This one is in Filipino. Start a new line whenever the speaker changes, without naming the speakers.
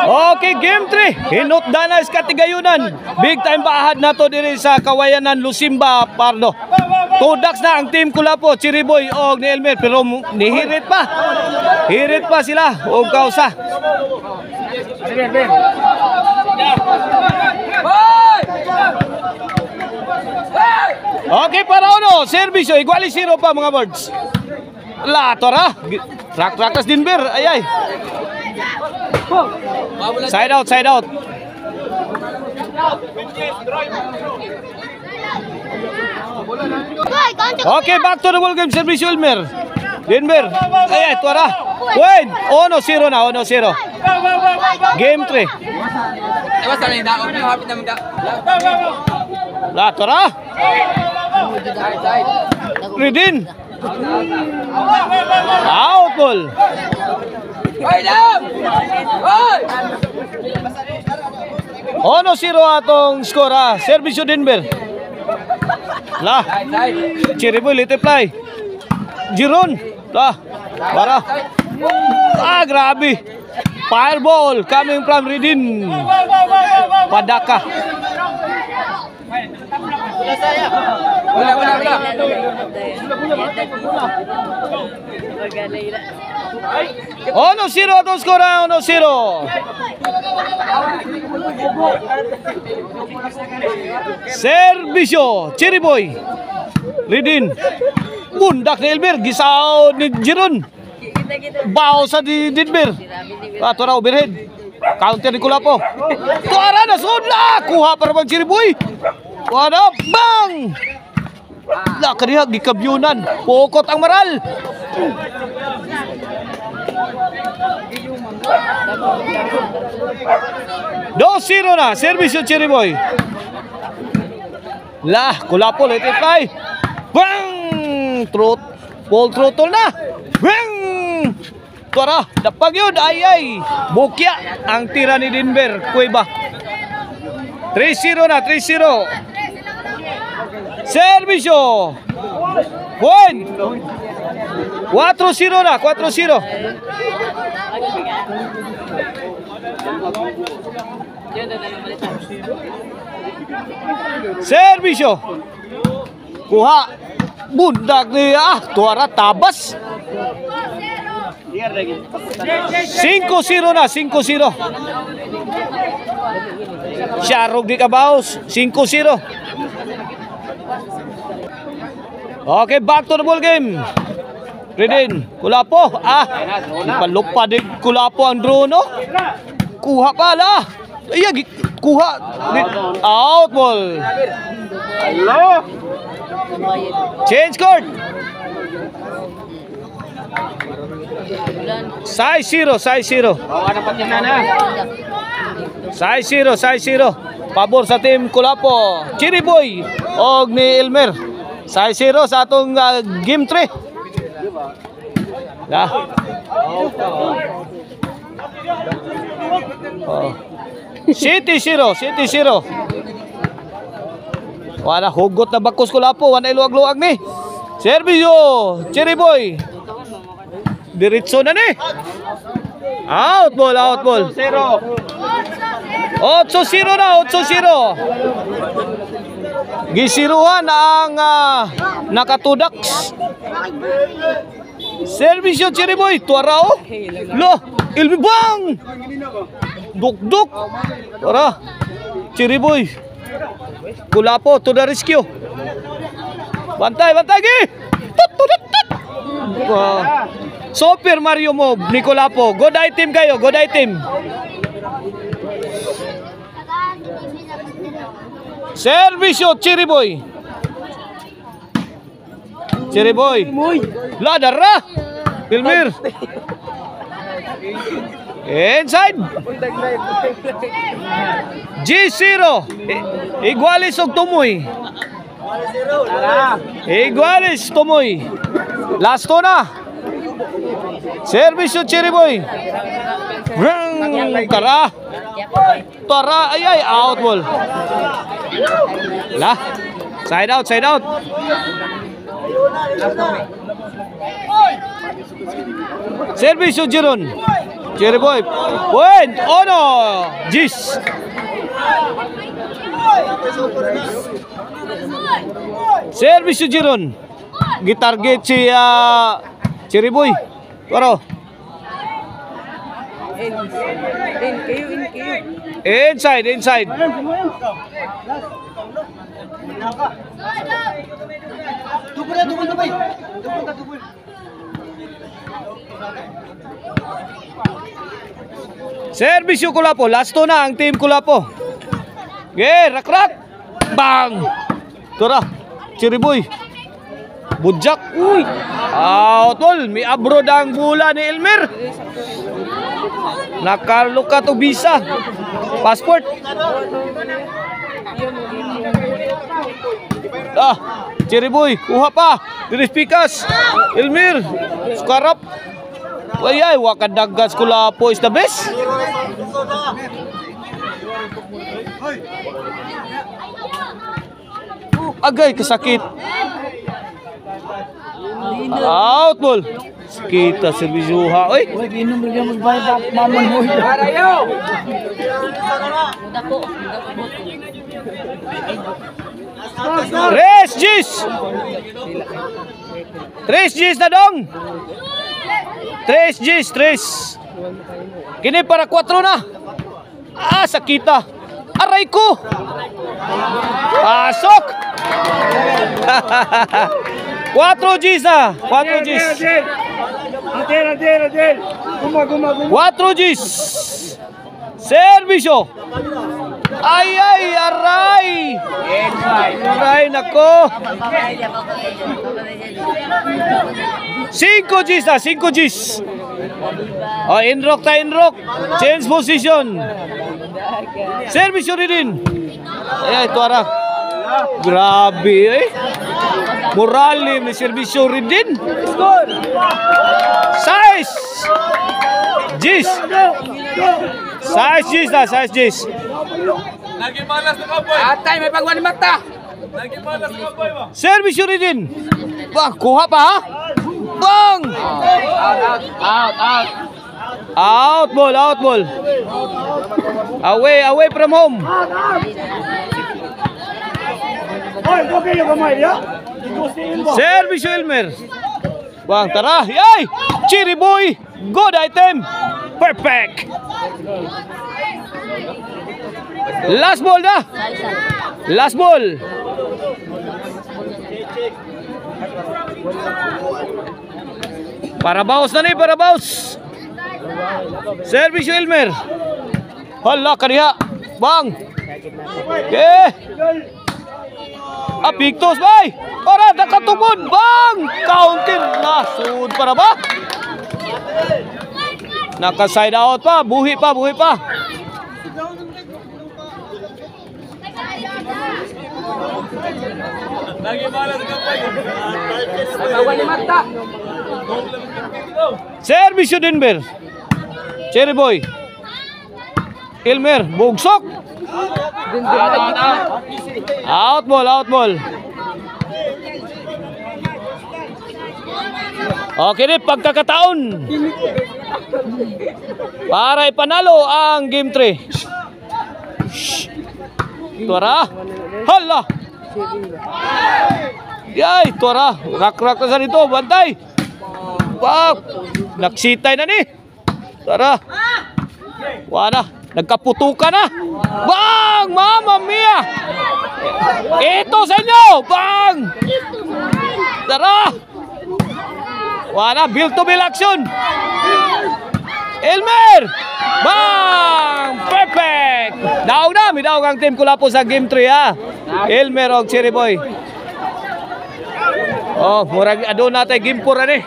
Okay, game 3. Hinutdanas Katigayunan. Big time paahad na to diri sa Kawayanan, Lusimba, Pardo. Tudaks na ang team Kulapo, Chiriboy o ni Elmer, pero nihirit pa. Hirit pa sila o kausa. Okay, para uno. Servisyo, iguali 0 pa mga birds. Latora. Track-trackas Denver. Ayay. Side out, side out. Okay, back to the ball game. Servisyo Elmer. Denver. Ayay, tuara. Wait. 1-0 na, 1-0. Game 3. Latora. Ridin. Out ball. 1-0 atong skora. Servisyo Denver. Lah. Chiriboy lite play. Jiron. Lah. Para. Grabe. Fireball coming from Ridin. Padaka. Ono 0 atong skora, 1-0. Servisyo Chiriboy. Ridin. Bundak ni Elmer, gisaw ni Jiron. Bao sa di Denver. Ato na overhead. Counter ni Kulapo. Tuara na sudla. Kuha para bang Chiriboy. Wala bang. La kaniya gikabyunan. Pokot ang maral. Dos 0 na. Servisyo Chiriboy. Lah, Kulapo let it fly. Bang! Ball throttle na. Bang! Tuara, dapag yun. Ay. Bukya ang tira ni Denver. Kuiba. 3-0 na, 3-0. Servisyo. Point. 4-0 na, 4-0. Servisyo. Kuha. Bundak ni tuara tabas. 5-0 na, 5-0. Syarog di kabaos, 5-0. Okay, back to the ball game. Ridin, Kulapo. Ipalupa din Kulapo ang drone, no? Kuha pala. Ay, kuha. Out ball. Hello. Change court. Size 0, size 0. Size 0, size 0. Pabor sa team Kulapo. Chiriboy og ni Elmer. Size 0 sa atong game 3. Dah. City 0, City 0. Wala hugot na bakos Kulapo, wala iluag-luag ni. Servisyo Chiriboy. Diretso na ni. Out ball, out ball. 8-0 na, 8-0. Gisiruhan ang nakatudaks. Servisyo Chiriboy, tuarao. Lo, ilbibang. Duk-duk. Tara. Chiriboy. Kulapo to the rescue. Bantay, bantay gi. Super Mario move ni Kulapo. Good item kayo, good item. Servisyo Chiriboy. Chiriboy. Ladara. Elmer. Inside. G0. Igualis og tumoy. Igualis tumoy. Lasto na. Servisyo Chiriboy. Tara. Tara. Ay, out ball. Lah. Side out, side out. Servisyo Jiron. Cherry Boy. Point. Ono. Gis. Service si Jiron. Gitarget si Cherry Boy. Pero inside. Service yung Kulapo. Last to na ang team Kulapo. Rak. Bang. Tura. Cherry Boy. Budjak. Uy. Tol. May abroad ang bola ni Elmer. Nakaluka to visa. Passport. Cherry Boy. Kuha pa. Diris Pikas. Elmer. Sukarap. Ay, wakadagas Kulapo is the best. Agay, kasakit. Out ball. Kita servisyuha. Oy. Tres Gis na dong. Tres Gis. Kini para 4 na. Sakita. Aray ko. Pasok. 4 G's na. 4 G's. 4 G's. Servisyo. Aray. Aray, nako. 5 G's na. 5 G's. Inrock. Change position. Servisyo rin. Ay, tuara. Grabe eh. Morale may servisyo rin din. Score. 6 G's. 6 G's.
Lagi malas na kaboy.
Atay, may pagwani mata.
Lagi malas na kaboy ba?
Servisyo rin din. Kuha pa ha. Bang! Out ball. Away from home. Servisyo Elmer. Bang, tara. Yay! Cherry Boy. Good item. Perfect. Last ball na. Last ball. Para bounce na ni, para bounce. Service Elmer. Hala, kaniha. Bang. Okay. Pictos, bay. Para, nakatubod. Bang. Counter. Nasud para ba? Naka-side out pa. Buhi pa.
Lagi malas na kaboy.
Pagwani mata.
Service Denver. Cherry Boy. Elmer, bugsok. Out ball. Okay, pagkakataon para ipanalo ang game 3. Tuara. Hala. Yay, tuara. Rak na sa dito. Bantay. Wow. Naksitay na ni. Tuara. Wala. Nagkaputukan na. Bang! Mamma mia! Ito sa inyo! Bang! Tara! Wala. Build to build action. Elmer! Bang! Perfect! Daog na. May daog ang team Kulapo sa game 3 ha. Elmer o Cherry Boy. Murag adun natin game 4 ani.